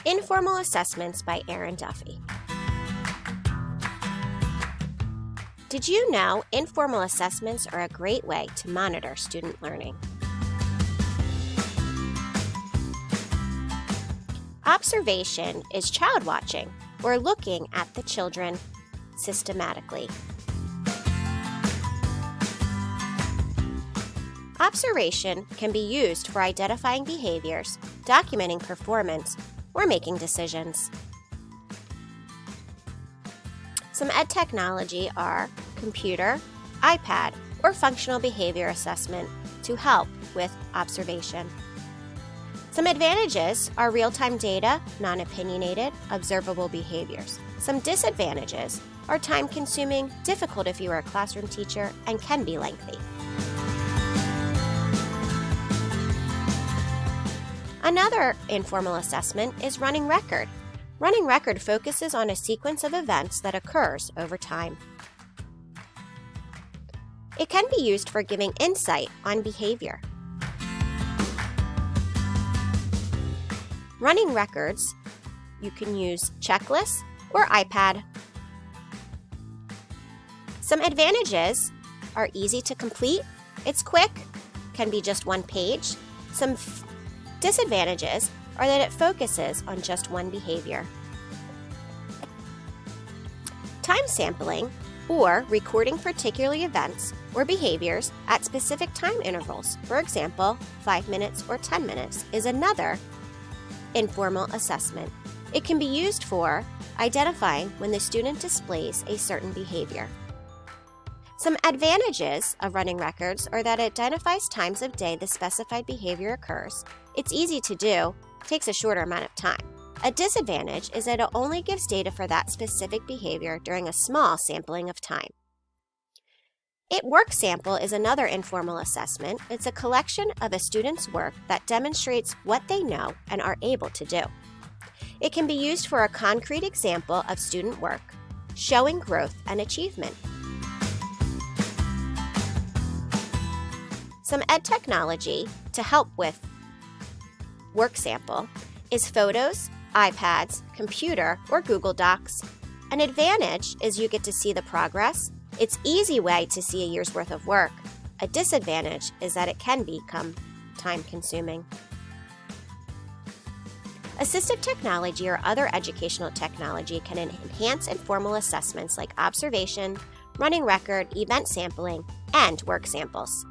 Informal Assessments by Erin Duffy. Did you know informal assessments are a great way to monitor student learning? Observation is child watching, or looking at the children systematically. Observation can be used for identifying behaviors, documenting performance, or making decisions. Some ed technology are computer, iPad, or functional behavior assessment to help with observation. Some advantages are real-time data, non-opinionated, observable behaviors. Some disadvantages are time-consuming, difficult if you are a classroom teacher, and can be lengthy. Another informal assessment is running record. Running record focuses on a sequence of events that occurs over time. It can be used for giving insight on behavior. Running records, you can use checklists or iPad. Some advantages are easy to complete, it's quick, can be just one page. Some disadvantages are that it focuses on just one behavior. Time sampling, or recording particular events or behaviors at specific time intervals, for example, 5 minutes or 10 minutes, is another informal assessment. It can be used for identifying when the student displays a certain behavior. Some advantages of running records are that it identifies times of day the specified behavior occurs. It's easy to do, takes a shorter amount of time. A disadvantage is that it only gives data for that specific behavior during a small sampling of time. Work sample is another informal assessment. It's a collection of a student's work that demonstrates what they know and are able to do. It can be used for a concrete example of student work, showing growth and achievement. Some ed technology to help with work sample is photos, iPads, computer, or Google Docs. An advantage is you get to see the progress. It's an easy way to see a year's worth of work. A disadvantage is that it can become time-consuming. Assistive technology or other educational technology can enhance informal assessments like observation, running record, event sampling, and work samples.